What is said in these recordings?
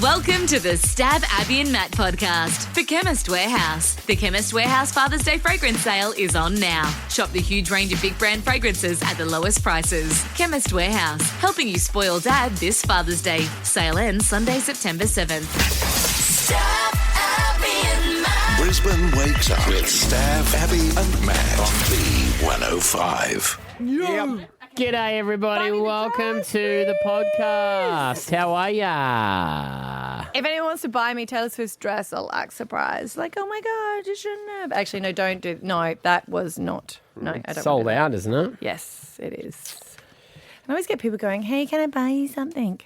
Welcome to the Stab Abby and Matt podcast for Chemist Warehouse. The Chemist Warehouse Father's Day fragrance sale is on now. Shop the huge range of big brand fragrances at the lowest prices. Chemist Warehouse, helping you spoil dad this Father's Day. Sale ends Sunday, September 7th. Stab Abby and Matt. Brisbane wakes up with Stav, Abby and Matt on B105. Yep. G'day, everybody. Welcome to the podcast. How are ya? If anyone wants to buy me Taylor Swift's dress, I'll act surprised. Like, oh my God, you shouldn't have. Actually, no, don't do. No, that was not. No, I don't. Sold out, isn't it? Yes, it is. I always get people going, hey, can I buy you something?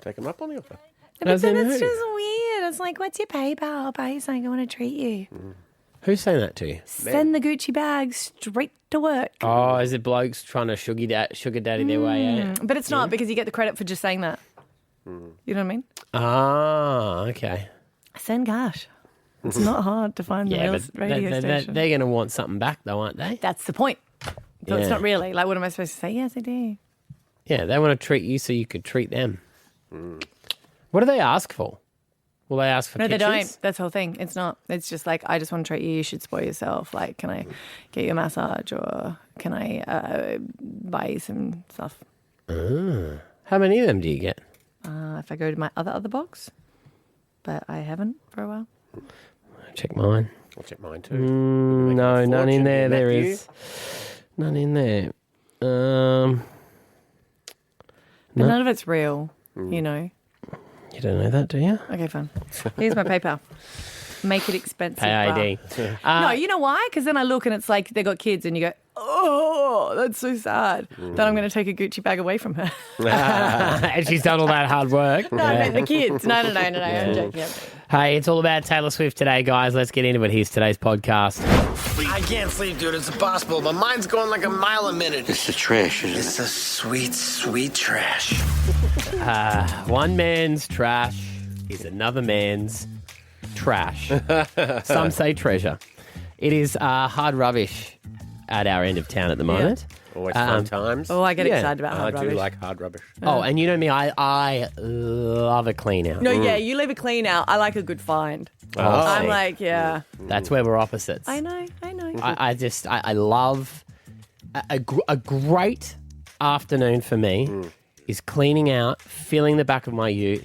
Take them up on the offer. But then it's just weird. It's like, what's your PayPal? I'll buy you something. I want to treat you. Who's saying that to you? Send the Gucci bag straight to work. Oh, is it blokes trying to sugar daddy their way out? But it's not because you get the credit for just saying that. You know what I mean? Ah, okay. Send cash. It's not hard to find the real radio station. They're going to want something back, though, aren't they? That's the point. So it's Yeah. not really. Like, what am I supposed to say? Yes, I do. Yeah, they want to treat you so you could treat them. What do they ask for? Will they ask for No, pictures? they don't. That's the whole thing. It's not. It's just like, I just want to treat you. You should spoil yourself. Like, can I get you a massage or can I buy you some stuff? How many of them do you get? If I go to my other box, but I haven't for a while. Check mine. I'll check mine too. No, none in there. There Matthew? is none in there. But none of it's real, you know. You don't know that, do you? Okay, fine. Here's my PayPal. Make it expensive. PAD. No, you know why? Because then I look and it's like they got kids and you go, oh, that's so sad. Then I'm going to take a Gucci bag away from her. And she's done all that hard work. No, I meant the kids. No. I'm joking. Hey, it's all about Taylor Swift today, guys. Let's get into it. Here's today's podcast. I can't sleep, dude. It's impossible. My mind's going like a mile a minute. It's the trash, isn't It's a sweet, sweet trash. One man's trash is another man's trash. Some say treasure. It is hard rubbish at our end of town at the moment. Always fun times. Oh, I get Yeah. excited about I hard do rubbish. like hard rubbish. Oh, and you know me, I love a clean out. No, yeah, you leave a clean out. I like a good find. Oh, I'm see. like, yeah. That's where we're opposites. I know. I love a great afternoon for me is cleaning out, filling the back of my ute,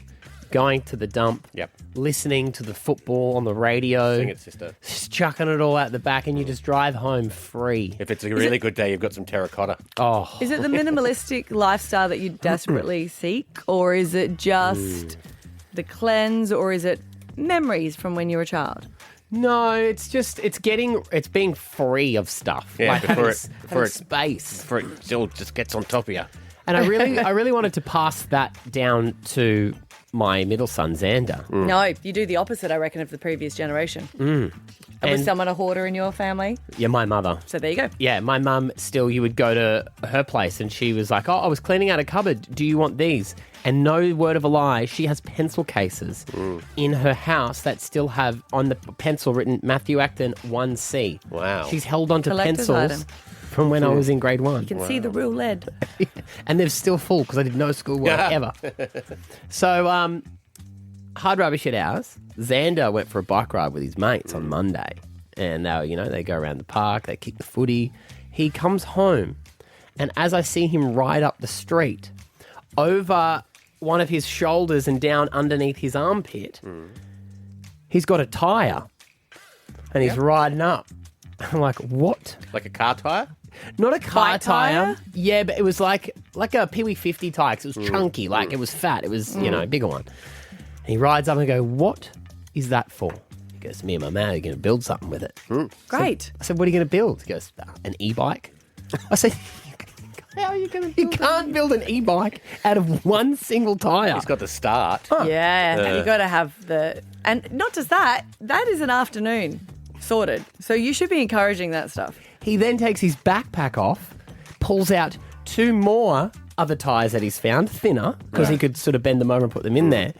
going to the dump, listening to the football on the radio, Sing it, sister. just chucking it all out the back, and you just drive home free. If it's a really good day, you've got some terracotta. Oh, Is it the minimalistic lifestyle that you desperately seek, or is it just the cleanse, or is it memories from when you were a child? no, it's being free of stuff. Yeah, like before having it- space. For it still just gets on top of you. And I really wanted to pass that down to my middle son, Xander. No, you do the opposite, I reckon, of the previous generation. Was And- someone a hoarder in your family? Yeah, my mother. So there you go. Yeah, my mum still, you would go to her place and she was like, oh, I was cleaning out a cupboard. Do you want these? And no word of a lie, she has pencil cases in her house that still have on the pencil written Matthew Acton 1C. Wow. She's held on to Collector's pencils item. from when I was in grade 1. You can see the real lead. And they're still full because I did no schoolwork ever. So, hard rubbish at ours. Xander went for a bike ride with his mates on Monday. And they go around the park, they kick the footy. He comes home, and as I see him ride up the street, over one of his shoulders and down underneath his armpit, he's got a tyre. And he's riding up. I'm like, what? Like a car tyre? Not a car Bike tyre? tyre. Yeah, but it was like a Pee-wee 50 tyre 'cause it was chunky. Like, it was fat. It was, a bigger one. And he rides up and I go, what is that for? He goes, me and my man are going to build something with it. Great. I said, what are you going to build? He goes, an e-bike. I said, how are you going to build You can't build an e-bike out of one single tyre. He's got the start. Yeah, and you got to have and not just that, that is an afternoon sorted. So you should be encouraging that stuff. He then takes his backpack off, pulls out 2 more other tyres that he's found, thinner, because he could sort of bend them over and put them in there,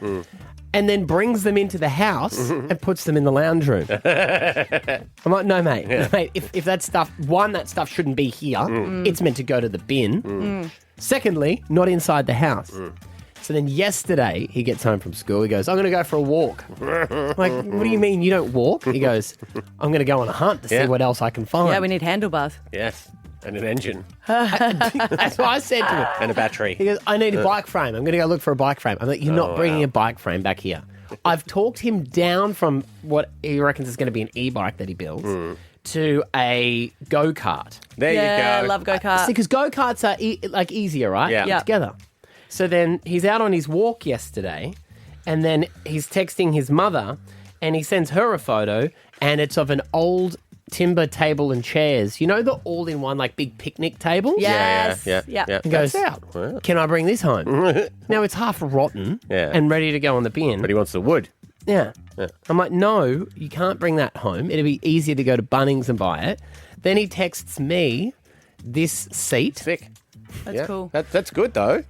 and then brings them into the house and puts them in the lounge room. I'm like, no, mate. Mate, if that stuff, one, that stuff shouldn't be here. It's meant to go to the bin. Secondly, not inside the house. So then yesterday, he gets home from school. He goes, I'm going to go for a walk. I'm like, what do you mean you don't walk? He goes, I'm going to go on a hunt to see what else I can find. Yeah, we need handlebars. Yes. And an engine. That's what I said to him. And a battery. He goes, I need a bike frame. I'm going to go look for a bike frame. I'm like, you're not bringing a bike frame back here. I've talked him down from what he reckons is going to be an e-bike that he builds to a go-kart. There you go. I love go-kart. Because go-karts are easier, right? Yeah. Yeah. Together. So then he's out on his walk yesterday, and then he's texting his mother, and he sends her a photo, and it's of an old timber table and chairs. You know the all-in-one, like, big picnic table? Yes. Yeah. He goes, out. can I bring this home? Now, it's half rotten and ready to go on the bin. But he wants the wood. Yeah. I'm like, no, you can't bring that home. It'd be easier to go to Bunnings and buy it. Then he texts me this seat Sick. That's cool. That's good, though.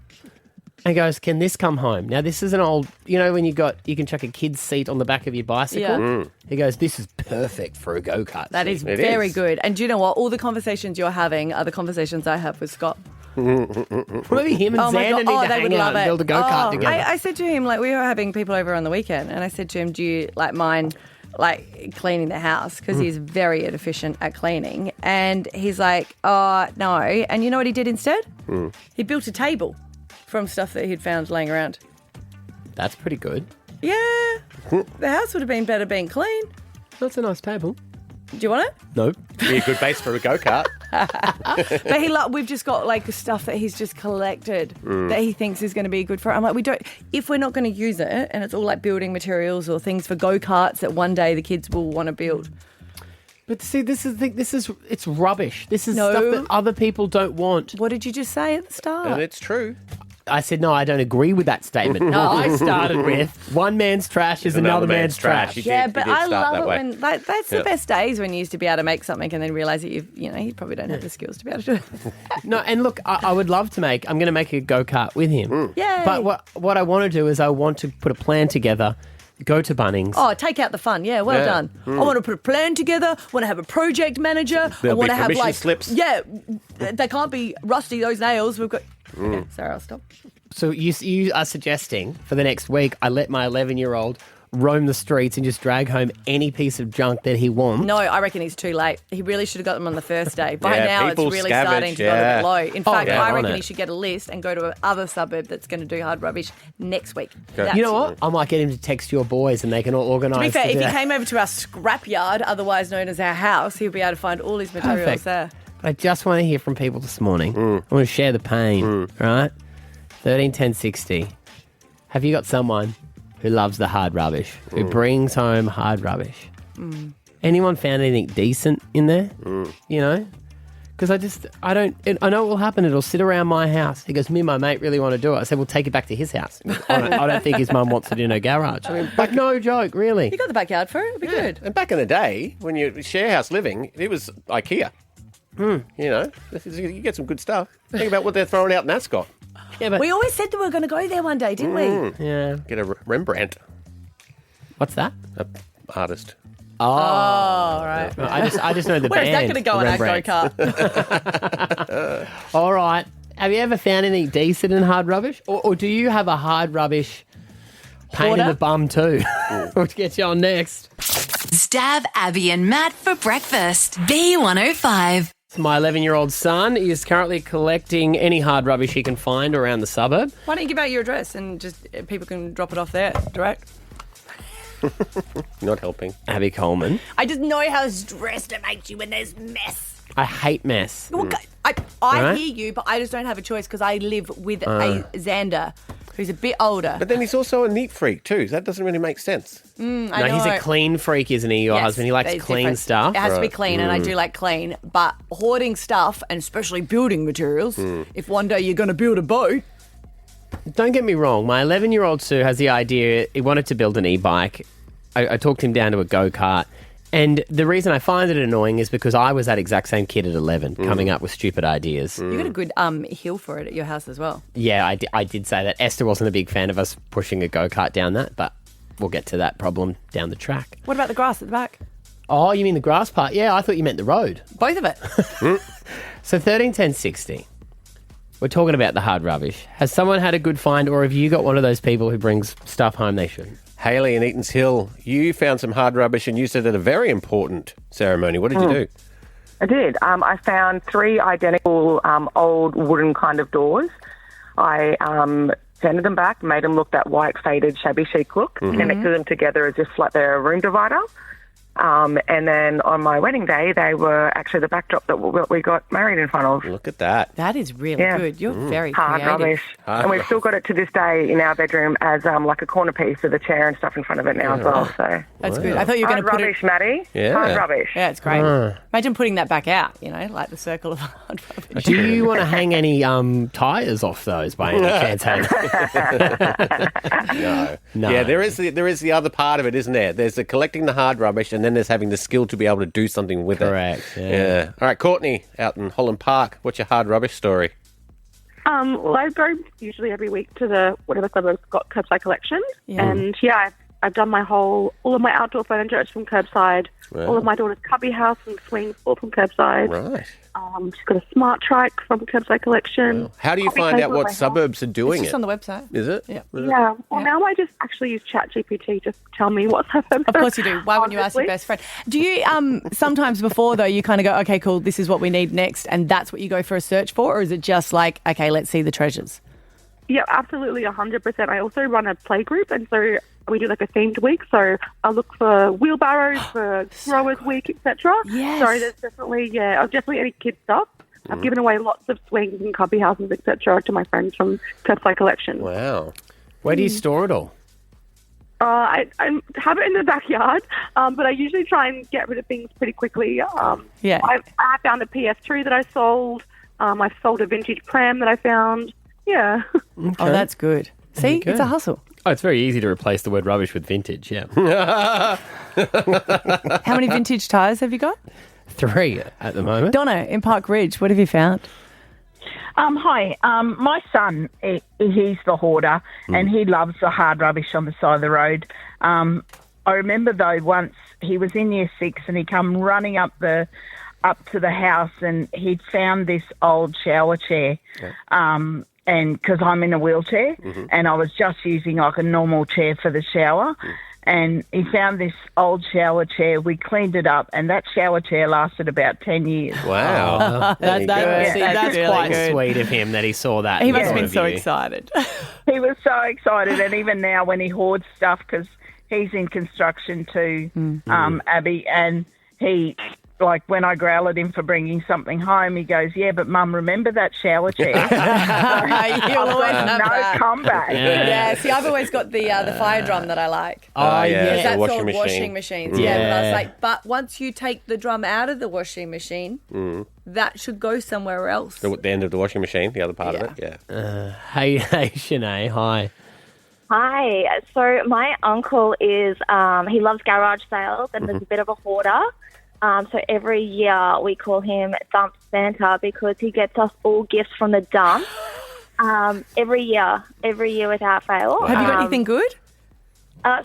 and goes, can this come home? Now, this is an old, you know, when you can chuck a kid's seat on the back of your bicycle? Yeah. He goes, this is perfect for a go-kart That seat. is It very is. good. And do you know what? All the conversations you're having are the conversations I have with Scott. Well, maybe him and my Xander God. need to they hang would out love and it. build a go-kart Oh, together. I said to him, like, we were having people over on the weekend, and I said to him, do you like mind like cleaning the house? Because he's very inefficient at cleaning. And he's like, oh, no. And you know what he did instead? He built a table from stuff that he'd found laying around. That's pretty good. Yeah. The house would have been better being clean. That's a nice table. Do you want it? Nope. Be a good base for a go-kart. But we've just got like stuff that he's just collected that he thinks is going to be good for it. I'm like, if we're not going to use it, and it's all like building materials or things for go-karts that one day the kids will want to build. But see, it's rubbish. This is No. stuff that other people don't want. What did you just say at the start? And it's true. I said, no, I don't agree with that statement. I started with, one man's trash is another man's trash. You Yeah, did but start I love that it way. when that's the best days when you used to be able to make something and then realise that you probably don't have the skills to be able to do it. No, and look, I would love to I'm going to make a go-kart with him. Yay. But what I want to do is I want to put a plan together, go to Bunnings. Oh, take out the fun. Yeah, well done. I want to put a plan together. I want to have a project manager. There'll I want be to have permission like slips. Yeah, they can't be rusty. Those nails. We've got. Okay, sorry, I'll stop. So you are suggesting for the next week I let my 11-year-old roam the streets and just drag home any piece of junk that he wants? No, I reckon he's too late. He really should have got them on the first day. By Yeah, now, it's people really scavenge, starting to go a yeah. bit low. In fact, yeah, I on reckon it. he should get a list and go to another suburb that's going to do hard rubbish next week. That's You know what? I might get him to text your boys and they can all organise. To be fair, to if do he that. came over to our scrapyard, otherwise known as our house, he'll be able to find all his materials Perfect. there. But I just want to hear from people this morning. I want to share the pain, right? 13 10 60. Have you got someone who loves the hard rubbish, who brings home hard rubbish? Anyone found anything decent in there? You know? Because I know it will happen. It'll sit around my house. He goes, me and my mate really want to do it. I said, well, take it back to his house. I don't think his mum wants it in her garage. Like, no joke, really. You got the backyard for it? It'll be good. And back in the day, when you share house living, it was IKEA. You know, you get some good stuff. Think about what they're throwing out in Ascot. Yeah, but We always said that we were going to go there one day, didn't we? yeah. Get a Rembrandt What's that? artist. Oh, right. I just know the Where's band. that going to go on our Rembrandt. go-kart? All right. Have you ever found anything decent in hard rubbish? Or do you have a hard rubbish pain in Hoarder? the bum too? We'll get you on next. Stab Abby and Matt for breakfast. B105. My 11-year-old son is currently collecting any hard rubbish he can find around the suburb. Why don't you give out your address and just people can drop it off there direct? Not helping. Abby Coleman. I just know how stressed it makes you when there's mess. I hate mess. Well, I Right? hear you, but I just don't have a choice because I live with a Xander who's a bit older. But then he's also a neat freak too. So that doesn't really make sense. I No, know. he's a clean freak, isn't he, your Yes, husband? He likes that is clean different. stuff. It has to be clean, and I do like clean. But hoarding stuff, and especially building materials, if one day you're going to build a boat, Don't get me wrong. My 11-year-old Sue has the idea. He wanted to build an e-bike. I talked him down to a go-kart. And the reason I find it annoying is because I was that exact same kid at 11, coming up with stupid ideas. you got a good hill for it at your house as well. Yeah, I did say that. Esther wasn't a big fan of us pushing a go-kart down that, but we'll get to that problem down the track. What about the grass at the back? Oh, you mean the grass part? Yeah, I thought you meant the road. Both of it. So 13 10 60. We're talking about the hard rubbish. Has someone had a good find, or have you got one of those people who brings stuff home they shouldn't? Hayley in Eaton's Hill, you found some hard rubbish and used it at a very important ceremony. What did you do? I did. I found 3 identical old wooden kind of doors. I sanded them back, made them look that white, faded, shabby chic look, connected them together as if like they're a room divider. And then on my wedding day, they were actually the backdrop that we got married in front of. Look at that. That is really Yeah. good. You're very Hard creative. rubbish. And we've still got it to this day in our bedroom as like a corner piece with a chair and stuff in front of it now as well. So That's good. I thought you were going hard to put rubbish, it. Maddie. Yeah. Hard rubbish. Yeah, it's great. Imagine putting that back out, like the circle of hard rubbish. Do you want to hang any tyres off those by any chance, Hayley? No. Yeah, there is the other part of it, isn't there? There's the collecting the hard rubbish, and then there's having the skill to be able to do something with Correct, it. yeah. All right, Courtney out in Holland Park. What's your hard rubbish story? Well, I go usually every week to the whatever suburb's got curbside collection, and I've done all of my outdoor furniture is from curbside. Wow. All of my daughter's cubby house and swings all from curbside. Right. She's got a smart trike from curbside collection. How do you Coffee find table out at what my house. suburbs are doing It's just it? on the website. Is it? Yeah. Yeah. Well, now I just actually use ChatGPT to tell me what suburbs. Of course you do. Why wouldn't you ask your best friend? Do you sometimes before though you kind of go, okay, cool, this is what we need next, and that's what you go for a search for, or is it just like, okay, let's see the treasures? Yeah, absolutely, 100%. I also run a play group, and so we do like a themed week. So I look for wheelbarrows, for growers week, etc. Yes. So there's definitely any kid stuff. I've given away lots of swings and cubby houses, etc. to my friends from curbside collection. Wow. Where do you store it all? I have it in the backyard, but I usually try and get rid of things pretty quickly. Yeah. I found a PS3 that I sold. I sold a vintage pram that I found. Yeah. Oh, that's good. See, Okay. it's a hustle. Oh, it's very easy to replace the word rubbish with vintage, yeah. How many vintage tyres have you got? 3 at the moment. Donna, in Park Ridge, what have you found? Hi. My son, he's the hoarder, and he loves the hard rubbish on the side of the road. I remember though once he was in year 6 and he come running up to the house and he'd found this old shower chair. And because I'm in a wheelchair, and I was just using like a normal chair for the shower. And he found this old shower chair. We cleaned it up, and that shower chair lasted about 10 years. Wow. There you go. That's really quite good. sweet of him that he saw that. He in must have front been of so you. excited. He was so excited, and even now when he hoards stuff, because he's in construction too, Abby, and he, like when I growl at him for bringing something home, he goes, "Yeah, but Mum, remember that shower chair?" You'll always have no that. comeback. Yeah, see, I've always got the fire drum that I like. Oh, yeah. yeah. The That's washing all machine. washing machines. Yeah. But I was Yeah. like, but once you take the drum out of the washing machine, that should go somewhere else. The end of the washing machine, the other part of it, yeah. Hey, Shanae, hi. Hi. So my uncle is, he loves garage sales and is a bit of a hoarder. So every year we call him Dump Santa because he gets us all gifts from the dump. Every year without fail. Have you got anything good?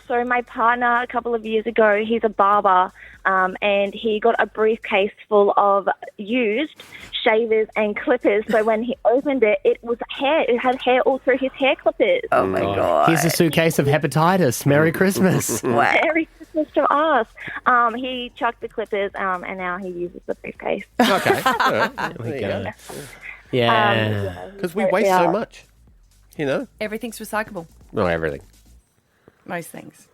So my partner, a couple of years ago, he's a barber, and he got a briefcase full of used shavers and clippers. So when he opened it, it was hair. It had hair all through his hair clippers. Oh my God. Here's a suitcase of hepatitis. Merry Christmas. Merry Christmas to us. He chucked the clippers, and now he uses the briefcase. Okay. All right. There you go. Yeah. Because we waste so much, Everything's recyclable. No, everything. Most things.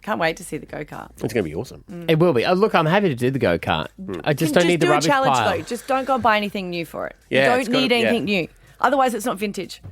Can't wait to see the go-kart. It's going to be awesome. It will be. Oh, look, I'm happy to do the go-kart. I just don't need the do a rubbish challenge pile. though. Just don't go and buy anything new for it. Yeah, you it's don't gotta- need anything new. Otherwise, it's not vintage.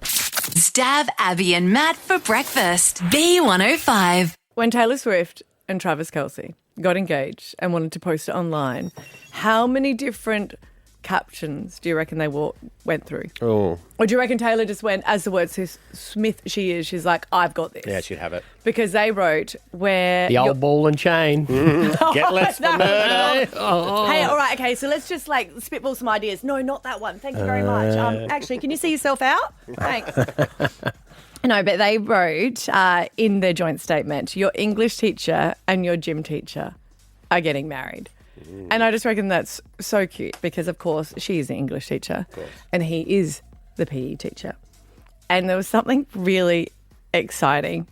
Stab Abby and Matt for breakfast. B105. When Taylor Swift and Travis Kelce got engaged and wanted to post it online, how many different captions do you reckon they went through? Oh, Or do you reckon Taylor just went, as the word says, Smith she is, she's like, I've got this. yeah, she'd have it. Because they wrote where... The old ball and chain. Get less for murder. Hey, all right, okay, so let's just spitball some ideas. No, not that one. Thank you very much. Actually, can you see yourself out? Thanks. No, but they wrote in their joint statement, your English teacher and your gym teacher are getting married. And I just reckon that's so cute because, of course, she is the English teacher and he is the PE teacher. And there was something really exciting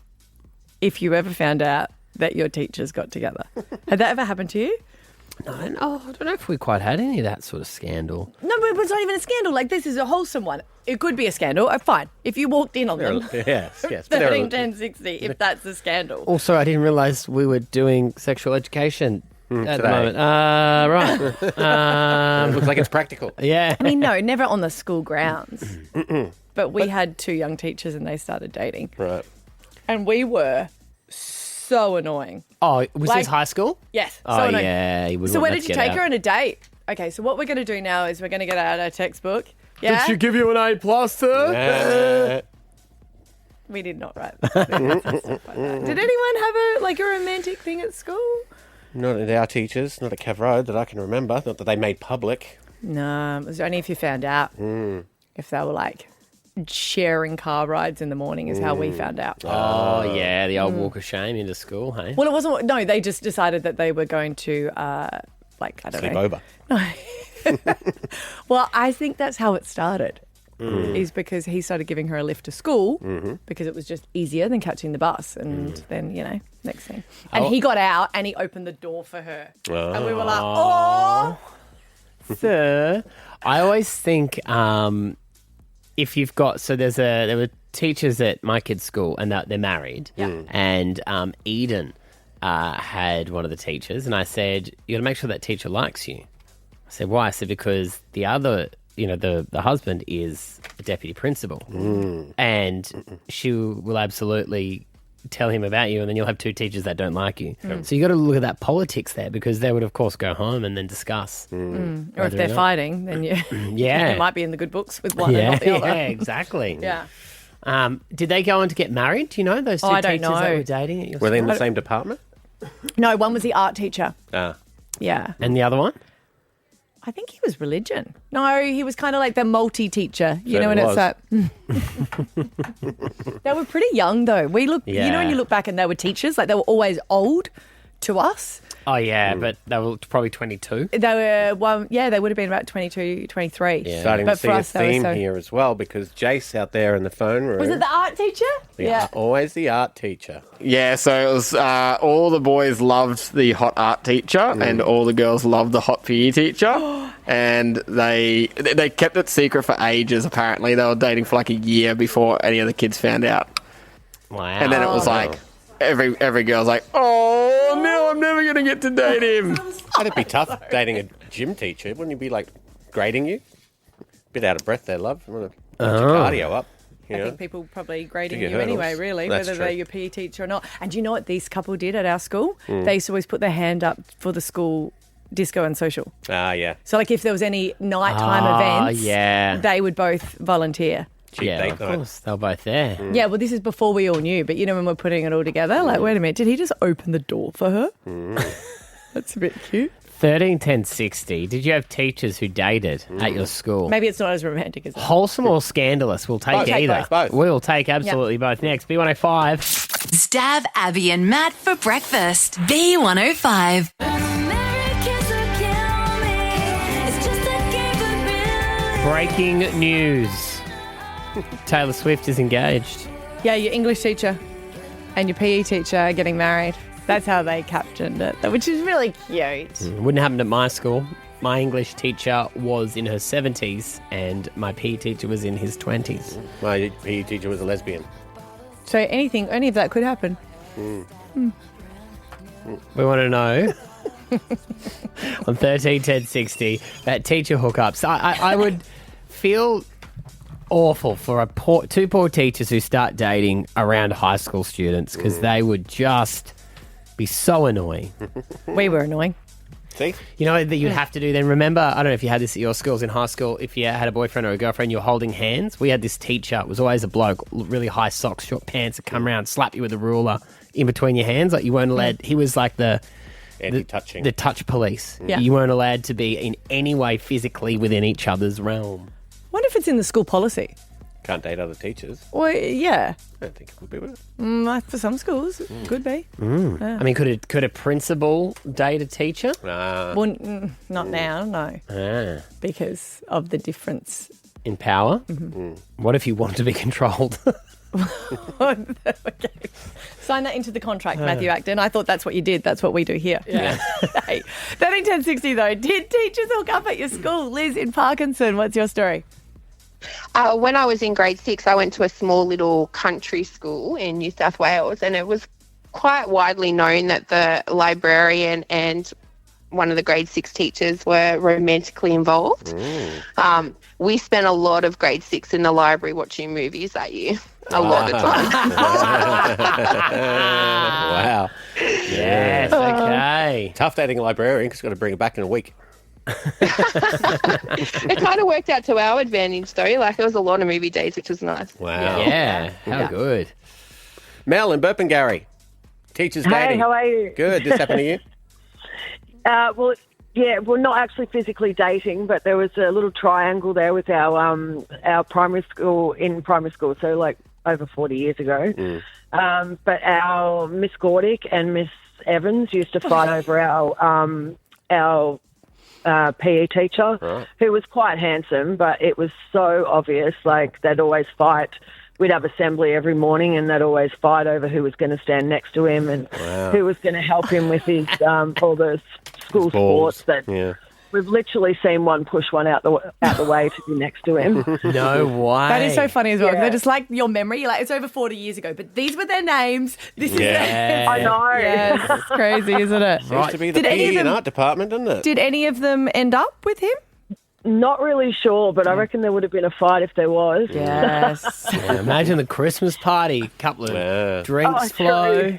if you ever found out that your teachers got together. Had that ever happened to you? No, I don't know if we quite had any of that sort of scandal. No, but it's not even a scandal. Like, this is a wholesome one. It could be a scandal. Fine. If you walked in on them. Yes. 13, 10, 60, if that's a scandal. Also, I didn't realise we were doing sexual education at the moment. Right. Looks like it's practical. Yeah. I mean, no, never on the school grounds. But we had 2 young teachers and they started dating. Right. And we were so annoying. Oh, was Like- this high school? Yes. Oh, so annoying. yeah. You would So want where that did to you get take out. her on a date? Okay, so what we're going to do now is we're going to get out our textbook. Yeah? Did she give you an A+, sir? We did not write that. Did anyone have a romantic thing at school? Not at our teachers, not at Cav Road that I can remember. Not that they made public. No, it was only if you found out. If they were like sharing car rides in the morning is how we found out. Oh, yeah, the old walk of shame into school, hey? Well, it wasn't. No, they just decided that they were going to, I don't Sleep know. over. Well, I think that's how it started. Is because he started giving her a lift to school because it was just easier than catching the bus. And then, next thing. And he got out and he opened the door for her. And we were like, oh. Sir, I always think if you've got... So there were teachers at my kid's school and they're married. Yeah. And Eden had one of the teachers and I said, you got to make sure that teacher likes you. I said, why? I said, because the other... the husband is a deputy principal and she will absolutely tell him about you and then you'll have 2 teachers that don't like you. So you got to look at that politics there because they would, of course, go home and then discuss. Or if they're fighting, then Yeah. it might be in the good books with one and not the other. Yeah, exactly. Yeah. Did they go on to get married? Do you know those 2 I don't teachers that know. were dating at your Were they in school? the same department? No, one was the art teacher. Ah. Yeah. And the other one? I think he was religion. No, he was kind of like the multi-teacher. You know, and Certainly it's like... They were pretty young, though. We look, you know, when you look back and they were teachers, like they were always old to us. Oh, yeah, but they were probably 22. They were, they would have been about 22, 23. Yeah. Starting But to see for a us, they were theme so- here as well because Jace out there in the phone room. Was it the art teacher? Always the art teacher. Yeah, so it was all the boys loved the hot art teacher and all the girls loved the hot PE teacher. And they kept it secret for ages, apparently. They were dating for like a year before any of the kids found out. Wow. And then it was like, every girl's like, oh, no, I'm never going to get to date him. That'd be tough dating a gym teacher. Wouldn't he be like grading you? Bit out of breath there, love. You want to get your cardio up. I think people probably grading Do you your anyway, hurdles. really, That's whether true. they're your PE teacher or not. And do you know what this couple did at our school? They used to always put their hand up for the school disco and social. Ah, yeah. So, like, if there was any nighttime events, yeah. they would both volunteer. Cheap Yeah, date of night. course. They were both there. Yeah, well, this is before we all knew, but you know when we're putting it all together, like, wait a minute, did he just open the door for her? That's a bit cute. 13, 10, 60. Did you have teachers who dated at your school? Maybe it's not as romantic as that. Wholesome or scandalous? We'll take Both. Take either. both. We'll take absolutely both next. B105. Stab Abby and Matt for breakfast. B105. Breaking news. Taylor Swift is engaged. Yeah, your English teacher and your PE teacher are getting married. That's how they captioned it, which is really cute. Wouldn't happen at my school. My English teacher was in her 70s and my PE teacher was in his 20s. My PE teacher was a lesbian. So any of that could happen. We want to know on 13, 10, 60 about teacher hookups. I would feel awful for two poor teachers who start dating around high school students because they would just be so annoying. We were annoying. See? You know that you'd have to do then? Remember, I don't know if you had this at your schools in high school, if you had a boyfriend or a girlfriend, you were holding hands. We had this teacher, it was always a bloke, really high socks, short pants, that come around, slap you with a ruler in between your hands. Like you weren't allowed, he was like the anti-touching. The touch police. Yeah. You weren't allowed to be in any way physically within each other's realm. Wonder if it's in the school policy. Can't date other teachers. Well, yeah. I don't think it would be, would it? For some schools, it could be. Yeah. I mean, could a principal date a teacher? Well, not now, no. Because of the difference. In power? What if you want to be controlled? Okay. Sign that into the contract, Matthew Acton. I thought that's what you did. That's what we do here. Yeah. Hey, 131060 though. Did teachers hook up at your school? Liz in Parkinson, what's your story? When I was in grade 6, I went to a small little country school in New South Wales, and it was quite widely known that the librarian and one of the grade 6 teachers were romantically involved. We spent a lot of grade 6 in the library watching movies that year. A lot of time. Wow. Yes, okay. Tough dating a librarian because you've got to bring it back in a week. It kind of worked out to our advantage, though. Like, there was a lot of movie days, which was nice. Wow. Yeah, how good. Mel in Burpengary. Teachers dating. Hey, how are you? Good. This happened to you? Well, not actually physically dating, but there was a little triangle there with our primary school, so like over 40 years ago. But our Miss Gordick and Miss Evans used to fight over our PE teacher, who was quite handsome, but it was so obvious. Like, they'd always fight. We'd have assembly every morning, and they'd always fight over who was going to stand next to him and who was going to help him with his all the school sports. We've literally seen one push one out the way to be next to him. No way. That is so funny as well. They're just like your memory. You're like, it's over 40 years ago, but these were their names. This is their... I know. Yes, it's crazy, isn't it? Seems to be the PE and art department, doesn't it? Did any of them end up with him? Not really sure, but I reckon there would have been a fight if there was. Yes. Yeah, imagine the Christmas party. Couple of drinks flow.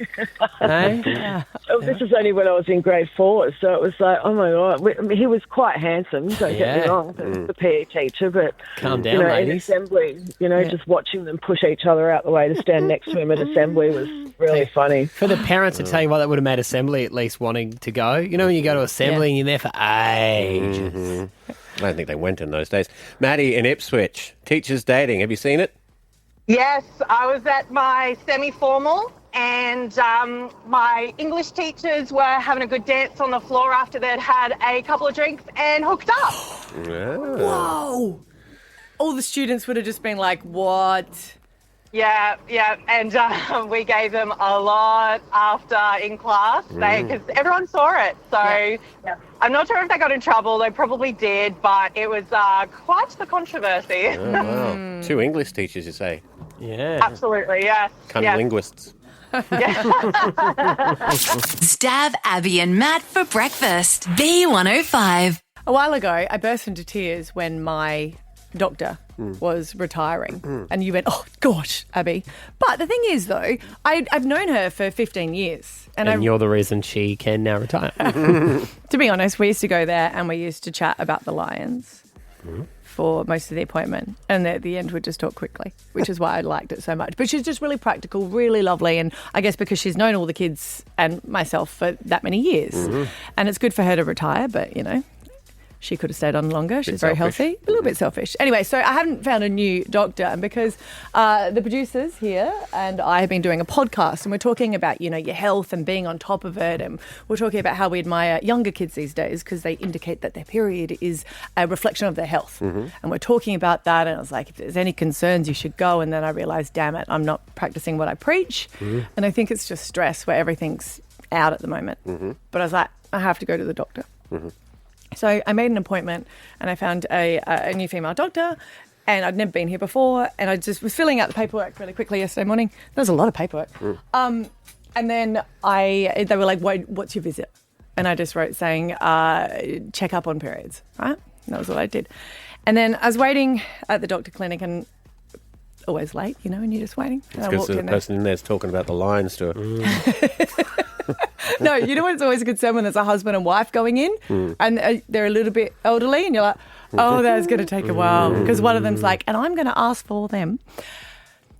This was only when I was in grade 4, so it was like, oh my God. He was quite handsome, don't get me wrong, the PE teacher, but calm down, in ladies. assembly, just watching them push each other out the way to stand next to him at assembly was really funny. For the parents, I tell you what, that would have made assembly at least wanting to go. You know when you go to assembly and you're there for ages. I don't think they went in those days. Maddie in Ipswich, teachers dating. Have you seen it? Yes, I was at my semi-formal and my English teachers were having a good dance on the floor after they'd had a couple of drinks and hooked up. Whoa. All the students would have just been like, what? Yeah, and we gave them a lot after in class because everyone saw it. So I'm not sure if they got in trouble. They probably did, but it was quite the controversy. Oh, wow. 2 English teachers, you say? Yeah. Absolutely, yes. Cunning linguists. Stab Abby and Matt for breakfast. B105. A while ago, I burst into tears when my doctor was retiring. And you went, oh, gosh, Abby. But the thing is, though, I've known her for 15 years. And you're the reason she can now retire. To be honest, we used to go there and we used to chat about the Lions for most of the appointment. And at the end, we'd just talk quickly, which is why I liked it so much. But she's just really practical, really lovely. And I guess because she's known all the kids and myself for that many years. And it's good for her to retire, but, she could have stayed on longer. She's very healthy. A little bit selfish. Anyway, so I haven't found a new doctor, and because the producers here and I have been doing a podcast, and we're talking about, your health and being on top of it, and we're talking about how we admire younger kids these days because they indicate that their period is a reflection of their health. And we're talking about that, and I was like, if there's any concerns, you should go. And then I realised, damn it, I'm not practicing what I preach. And I think it's just stress where everything's out at the moment. But I was like, I have to go to the doctor. So I made an appointment and I found a new female doctor, and I'd never been here before, and I just was filling out the paperwork really quickly yesterday morning. There was a lot of paperwork. And then they were like, what's your visit? And I just wrote saying, check up on periods, right? And that was what I did. And then I was waiting at the doctor clinic, and always late, and you're just waiting. It's because the person in there's talking about the Lions to her. No, you know what? It's always a concern when there's a husband and wife going in and they're a little bit elderly, and you're like, oh, that's going to take a while, because one of them's like, and I'm going to ask for them.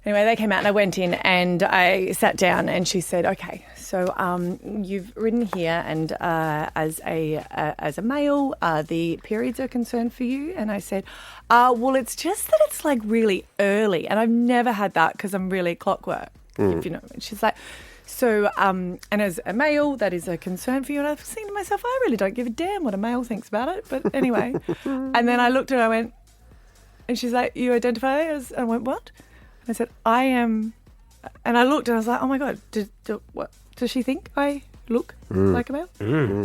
Anyway, they came out and I went in and I sat down and she said, okay, so you've written here and as a male, the periods are concerned for you. And I said, well, it's just that it's like really early and I've never had that because I'm really clockwork, if you know. And she's like, so, and as a male, that is a concern for you. And I was thinking to myself, I really don't give a damn what a male thinks about it. But anyway, and then I looked at her and I went, and she's like, you identify as, I went, what? I said, I am, and I looked and I was like, oh my God, what does she think I look like a male?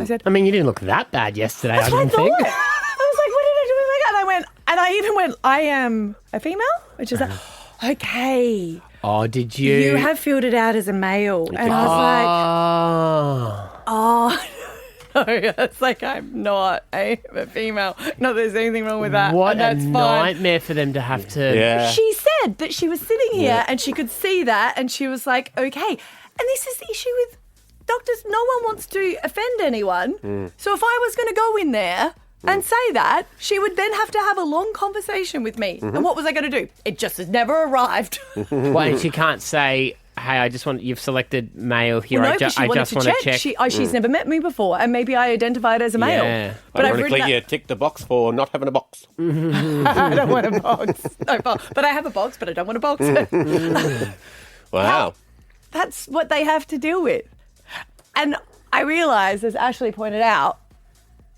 I said, I mean, you didn't look that bad yesterday, that's I didn't what I think. thought. I was like, what did I do with my God? And I went, and I even went, I am a female, which is like, okay. Oh, did you? You have filled it out as a male. And I was like, oh. No, it's like I'm not a female. Not that there's anything wrong with that. What and that's a fine. nightmare for them to have to... She said that she was sitting here and she could see that and she was like, okay. And this is the issue with doctors. No one wants to offend anyone. So if I was going to go in there and say that, she would then have to have a long conversation with me. And what was I going to do? It just has never arrived. Well, she can't say... Hey, I just want you've selected male here. Well, no, I just want to check. She's never met me before, and maybe I identified as a male. Yeah. But ironically, you ticked the box for not having a box. I don't want a box. No, but I have a box, but I don't want a box. Wow. That's what they have to deal with. And I realise, as Ashley pointed out,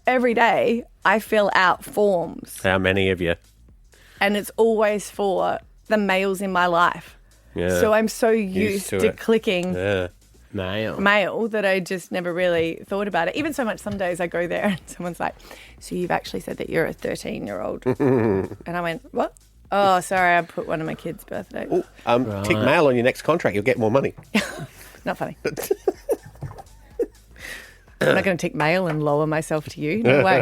every day I fill out forms. How many of you? And it's always for the males in my life. Yeah. So I'm so used to clicking male that I just never really thought about it. Even so much, some days I go there and someone's like, so you've actually said that you're a 13-year-old. And I went, what? Oh, sorry, I put one of my kids' birthdays. Tick male on your next contract, you'll get more money. Not funny. I'm not going to tick male and lower myself to you. No way.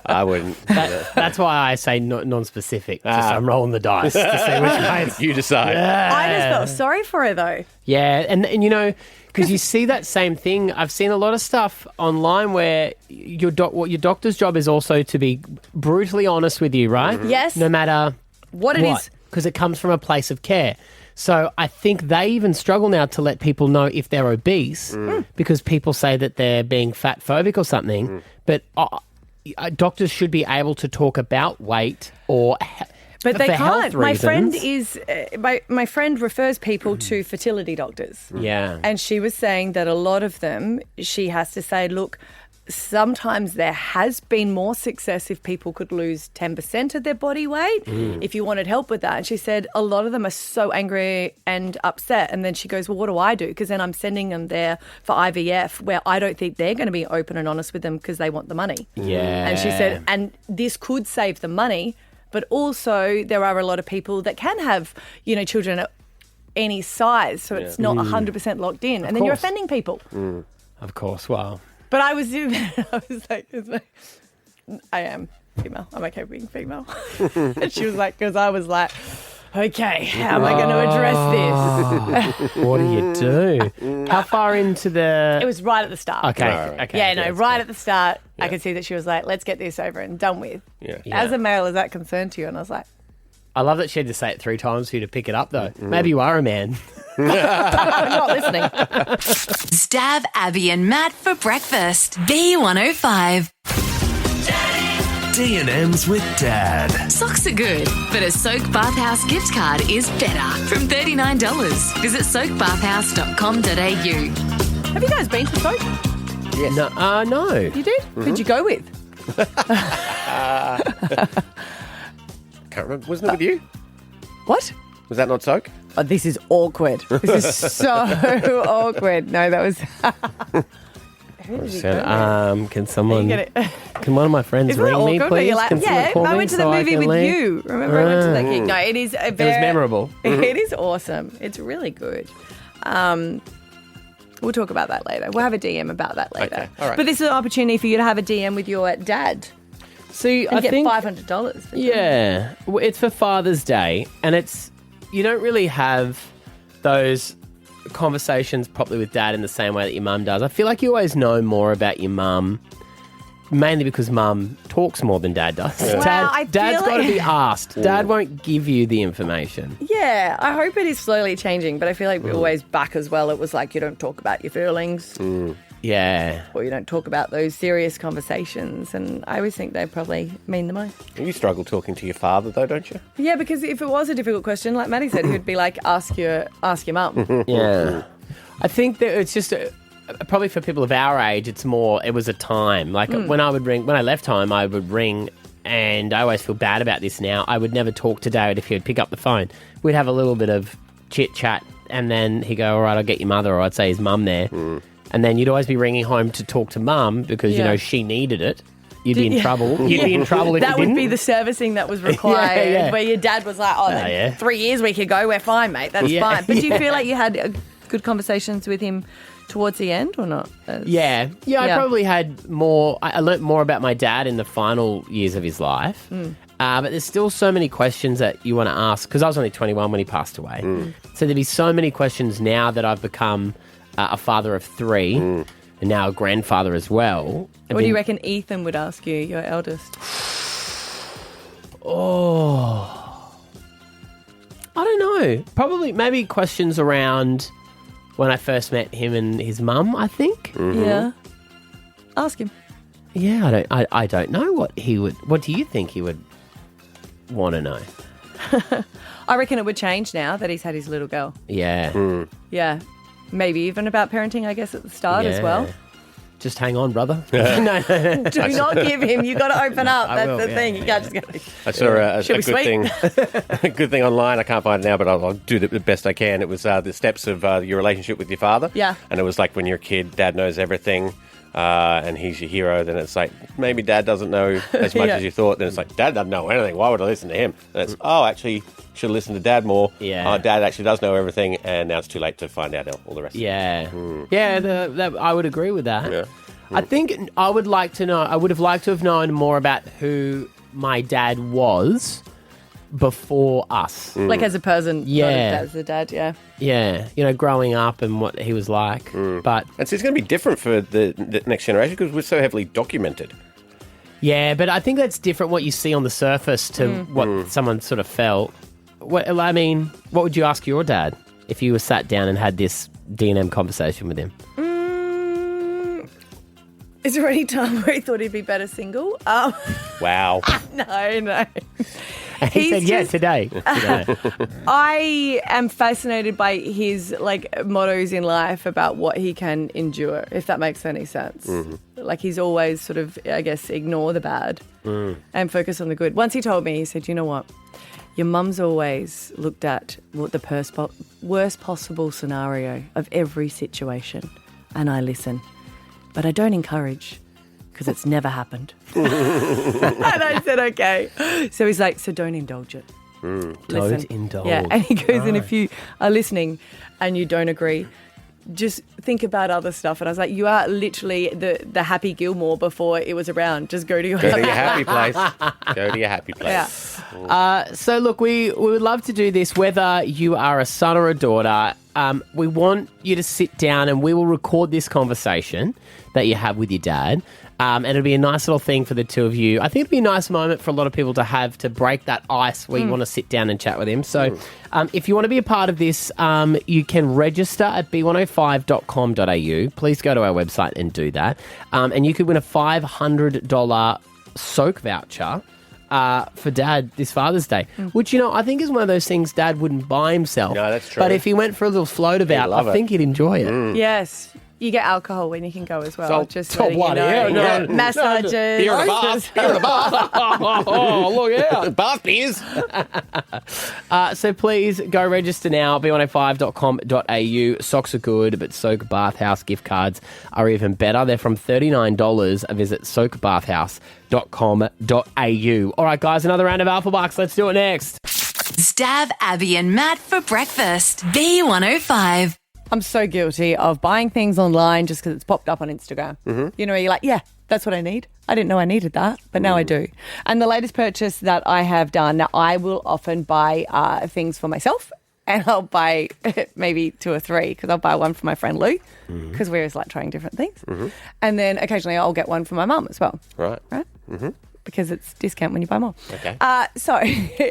I wouldn't. That's why I say non-specific. Just I'm rolling the dice to see which way you decide. Yeah. I just felt sorry for her, though. Yeah, and you know, because you see that same thing. I've seen a lot of stuff online where your doctor's job is also to be brutally honest with you, right? Yes. No matter what it is. Because it comes from a place of care. So I think they even struggle now to let people know if they're obese because people say that they're being fat phobic or something. But doctors should be able to talk about weight or but they can't. My friend reasons. my friend refers people to fertility doctors. Yeah. And she was saying that a lot of them, she has to say, look, sometimes there has been more success if people could lose 10% of their body weight, if you wanted help with that. And she said a lot of them are so angry and upset. And then she goes, well, what do I do? Because then I'm sending them there for IVF where I don't think they're going to be open and honest with them because they want the money. Yeah. And she said, and this could save them money, but also there are a lot of people that can have, you know, children at any size. So it's not 100% locked in. And then you're offending people. Of course. Wow. But I was like, I am female. I'm okay with being female. And she was like, because I was like, okay, how am I going to address this? What do you do? How far into the... It was right at the start. Okay. Yeah, no, right at the start, I could see that she was like, let's get this over and done with. Yeah. As a male, is that concerned to you? And I was like... I love that she had to say it 3 times for you to pick it up, though. Maybe you are a man. I'm not listening. Stab Abby and Matt for breakfast. B105. D&M's with Dad. Socks are good, but a Soak Bathhouse gift card is better. From $39. Visit soakbathhouse.com.au. Have you guys been to Soak? Yes. No. You did? Who'd you go with? Can't remember. Wasn't it with you? What? Was that not Soak? Oh, this is awkward. This is so awkward. No, that was... Who did you go with? Can someone... Can one of my friends Isn't ring that me, awkward? please? You're like, Can someone yeah, call I me went to the so I movie can with leave? you. Remember, I went to that gig. No, it is a very... It was memorable. It is awesome. It's really good. We'll talk about that later. We'll have a DM about that later. Okay, all right. But this is an opportunity for you to have a DM with your dad. See, And I get think... $500. For Yeah. Well, it's for Father's Day, and it's... You don't really have those conversations properly with Dad in the same way that your mum does. I feel like you always know more about your mum, mainly because Mum talks more than Dad does. Well, I feel Dad's got to like- be asked. Dad won't give you the information. Yeah, I hope it is slowly changing, but I feel like we always back as well. It was like you don't talk about your feelings Yeah. or you don't talk about those serious conversations, and I always think they probably mean the most. You struggle talking to your father, though, don't you? Yeah, because if it was a difficult question, like Maddie said, he'd be like, ask your mum. Yeah. I think that it's just probably for people of our age, it was a time. Like when I left home, I would ring, and I always feel bad about this now. I would never talk to David if he would pick up the phone. We'd have a little bit of chit chat, and then he'd go, all right, I'll get your mother, or I'd say his mum there. And then you'd always be ringing home to talk to mum because, you know, she needed it. You'd be in trouble. You'd be in trouble if That you would didn't. be the servicing that was required, Yeah. where your dad was like, yeah. 3 years we could go, we're fine, mate, that's Yeah. fine. But do you feel like you had good conversations with him towards the end or not? Yeah, I probably had more. I learnt more about my dad in the final years of his life. But there's still so many questions that you want to ask because I was only 21 when he passed away. So there'd be so many questions now that I've become a father of 3 and now a grandfather as well. What do you reckon Ethan would ask you, your eldest? Oh, I don't know. Probably maybe questions around when I first met him and his mum, I think. Yeah. Ask him. Yeah, I don't know what he would. What do you think he would want to know? I reckon it would change now that he's had his little girl. Yeah. Yeah. Maybe even about parenting, I guess, at the start as well. Just hang on, brother. no. Do not give him. You've got to open up. I That's will, the yeah. thing. You can't just go. I saw a Should good we thing, sweet? a good thing online. I can't find it now, but I'll do the best I can. It was the steps of your relationship with your father. Yeah. And it was like when you're a kid, Dad knows everything, and he's your hero. Then it's like maybe Dad doesn't know as much Yeah. as you thought. Then it's like Dad doesn't know anything. Why would I listen to him? And it's actually should listen to Dad more. Yeah. Dad actually does know everything, and now it's too late to find out all the rest. Yeah. Yeah, I would agree with that. Yeah. I think I would have liked to have known more about who my dad was before us. Like as a person, Yeah. not as a dad, yeah. Yeah, growing up and what he was like. But And so it's going to be different for the next generation because we're so heavily documented. yeah, but I think that's different what you see on the surface to what someone sort of felt. What would you ask your dad if you were sat down and had this D&M conversation with him? Is there any time where he thought he'd be better single? Wow. No. He He's said, yeah, just- today. I am fascinated by his mottos in life about what he can endure, if that makes any sense. Like he's always sort of, I guess, ignore the bad and focus on the good. Once he told me, he said, you know what? Your mum's always looked at what the worst possible scenario of every situation, and I listen. But I don't encourage because it's never happened. And I said, okay. So he's like, so don't indulge it. Don't indulge. Yeah, and he goes, and if you are listening and you don't agree, just think about other stuff. And I was like, you are literally the Happy Gilmore before it was around. Just go to your happy place. Go to your happy place. Yeah. So, look, we would love to do this, whether you are a son or a daughter. We want you to sit down and we will record this conversation that you have with your dad. And it'll be a nice little thing for the two of you. I think it'll be a nice moment for a lot of people to have to break that ice where you want to sit down and chat with him. So if you want to be a part of this, you can register at b105.com.au. Please go to our website and do that. And you could win a $500 soak voucher for Dad this Father's Day, which, I think is one of those things Dad wouldn't buy himself. No, that's true. But if he went for a little float about, love I it. think he'd enjoy it. Yes. You get alcohol when you can go as well. So- just so letting bloody you know. hell, no. Massages. Beer in the bath. Beer in the bath. Oh, look out. Bath beers. So please go register now, b105.com.au. Socks are good, but Soak Bathhouse gift cards are even better. They're from $39. Visit soakbathhouse.com.au. All right, guys, another round of Alpha Bucks. Let's do it next. Stab Abby and Matt for breakfast. B105. I'm so guilty of buying things online just because it's popped up on Instagram. You know, you're like, yeah, that's what I need. I didn't know I needed that, but now I do. And the latest purchase that I have done, now I will often buy things for myself, and I'll buy maybe 2 or 3 because I'll buy one for my friend Lou because we're like trying different things. And then occasionally I'll get one for my mum as well. Right. Right? because it's discount when you buy more. Okay. So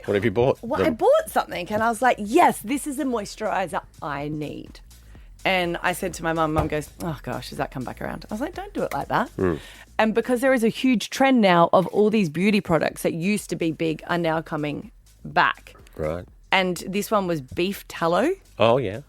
What have you bought? well, I bought something and I was like, yes, this is the moisturiser I need. And I said to my mum, Mum goes, oh gosh, does that come back around? I was like, don't do it like that. And because there is a huge trend now of all these beauty products that used to be big are now coming back. Right. And this one was beef tallow. Oh, yeah.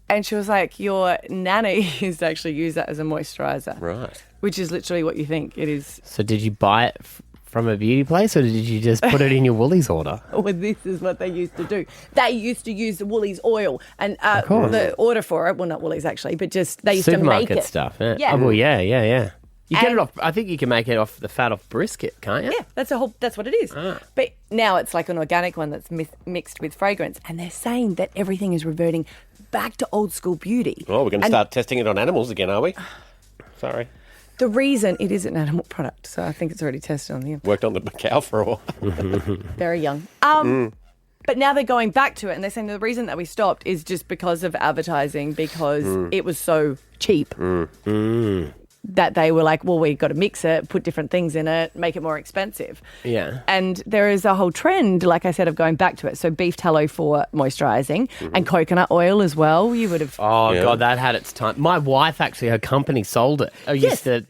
And she was like, your nanny used to actually use that as a moisturiser. Right. Which is literally what you think it is. So did you buy it from a beauty place or did you just put it in your Woolies order? Well, this is what they used to do. They used to use the Woolies oil and course. the order for it. Well, not Woolies actually, but just they used to make Supermarket it. stuff. Yeah. Yeah. Oh, well, yeah. You get it off. I think you can make it off the fat off brisket, can't you? Yeah, that's what it is. But now it's like an organic one that's mixed with fragrance, and they're saying that everything is reverting back to old school beauty. Oh, we're going to start testing it on animals again, are we? Sorry. The reason it is an animal product, so I think it's already tested on you. Worked on the cow for a while. Very young. But now they're going back to it, and they're saying the reason that we stopped is just because of advertising, because it was so cheap. That they were like, well, we've got to mix it, put different things in it, make it more expensive. Yeah. And there is a whole trend, like I said, of going back to it. So beef tallow for moisturising and coconut oil as well. You would have... Oh, God, that had its time. My wife, actually, her company sold it. I used to...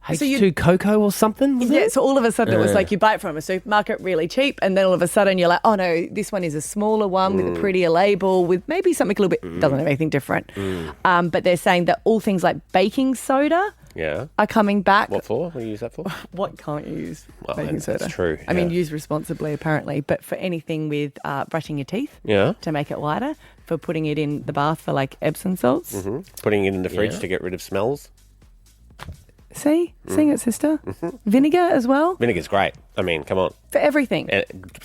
H2 Cocoa or something, was Yeah, it? so all of a sudden it was like you buy it from a supermarket really cheap, and then all of a sudden you're like, oh no, this one is a smaller one with a prettier label with maybe something a little bit, doesn't have anything different. But they're saying that all things like baking soda are coming back. What for? What do you use that for? What can't you use Oh, baking that's soda? true, I mean, yeah. use responsibly apparently, but for anything with brushing your teeth Yeah. to make it whiter, for putting it in the bath for like Epsom salts. Putting it in the fridge to get rid of smells. See? Seeing it, sister? Vinegar as well? Vinegar's great. I mean, come on. For everything.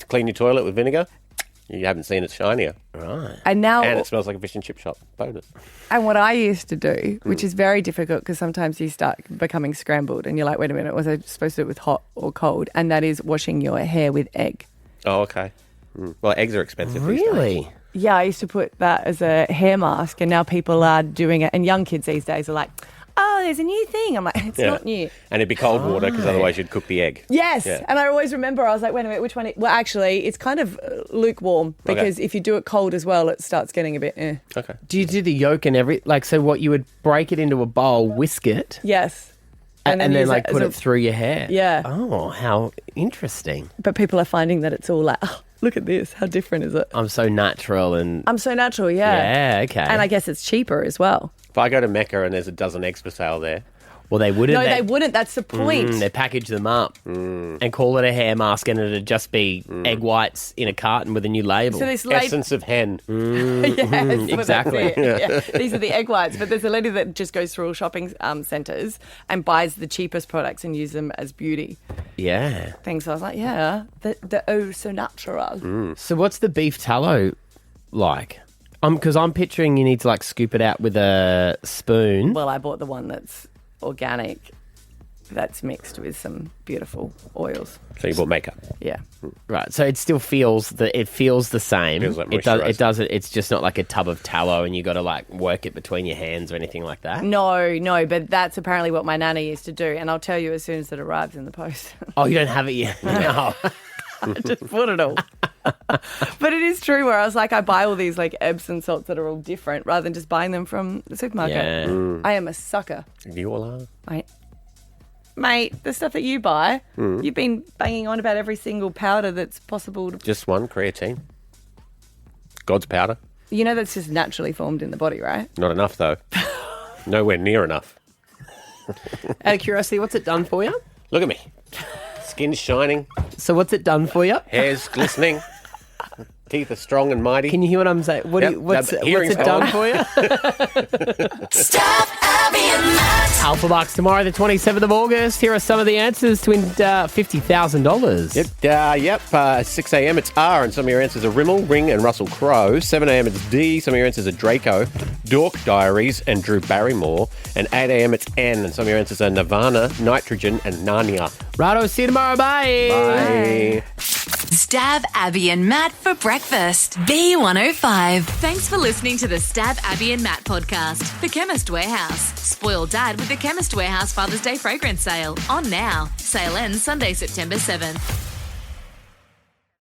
Clean your toilet with vinegar. You haven't seen it shinier. Right. And now... And it smells like a fish and chip shop. Bonus. And what I used to do, which is very difficult because sometimes you start becoming scrambled and you're like, wait a minute, was I supposed to do it with hot or cold? And that is washing your hair with egg. Oh, okay. Well, eggs are expensive these days. Really? Yeah, I used to put that as a hair mask, and now people are doing it. And young kids these days are like, oh, there's a new thing. I'm like, it's not new. And it'd be cold water because otherwise you'd cook the egg. Yes. Yeah. And I always remember, I was like, wait a minute, which one? Well, actually, it's kind of lukewarm because if you do it cold as well, it starts getting a bit Okay. Do you do the yolk and so what, you would break it into a bowl, whisk it, Yes. and then use like it put as it through your hair? Yeah. Oh, how interesting. But people are finding that it's all like, oh, look at this. How different is it? I'm so natural and... I'm so natural, yeah. Yeah, okay. And I guess it's cheaper as well. If I go to Mecca and there's a dozen eggs for sale there... Well, they wouldn't. No, they wouldn't. That's the point. They package them up and call it a hair mask, and it'd just be egg whites in a carton with a new label. So this Essence of hen. Yes, well, exactly. that's it. Yeah. These are the egg whites, but there's a lady that just goes through all shopping centres and buys the cheapest products and use them as beauty Yeah. things. So I was like, yeah, the oh so natural. So what's the beef tallow like? Because I'm picturing you need to like scoop it out with a spoon. Well, I bought the one that's organic, that's mixed with some beautiful oils. So you bought makeup. Yeah. Right. So it still feels the same. Feels like it does. moisturiser. It does. It's just not like a tub of tallow, and you got to like work it between your hands or anything like that. No, but that's apparently what my nanny used to do, and I'll tell you as soon as it arrives in the post. Oh, you don't have it yet. No. I just put it all. But it is true where I was like, I buy all these like Epsom salts that are all different rather than just buying them from the supermarket. Yeah. I am a sucker. You all are. Mate, the stuff that you buy, you've been banging on about every single powder that's possible. Just one, creatine. God's powder. You know that's just naturally formed in the body, right? Not enough, though. Nowhere near enough. Out of curiosity, what's it done for you? Look at me. Skin's shining. So what's it done for you? Hair's glistening. Teeth are strong and mighty. Can you hear what I'm saying? What's it done for you? Steph, Abby, and Matt. Alpha Bucks tomorrow, the 27th of August. Here are some of the answers to win $50,000. Yep. 6 a.m. it's R, and some of your answers are Rimmel, Ring, and Russell Crowe. 7 a.m. it's D. Some of your answers are Draco, Dork Diaries, and Drew Barrymore. And 8 a.m. it's N, and some of your answers are Nirvana, Nitrogen, and Narnia. Righto, see you tomorrow. Bye. Bye. Stab Abby and Matt for breakfast. B105. Thanks for listening to the Stab Abby and Matt podcast for Chemist Warehouse. Spoil Dad with the Chemist Warehouse Father's Day fragrance sale on now. Sale ends Sunday, September 7th.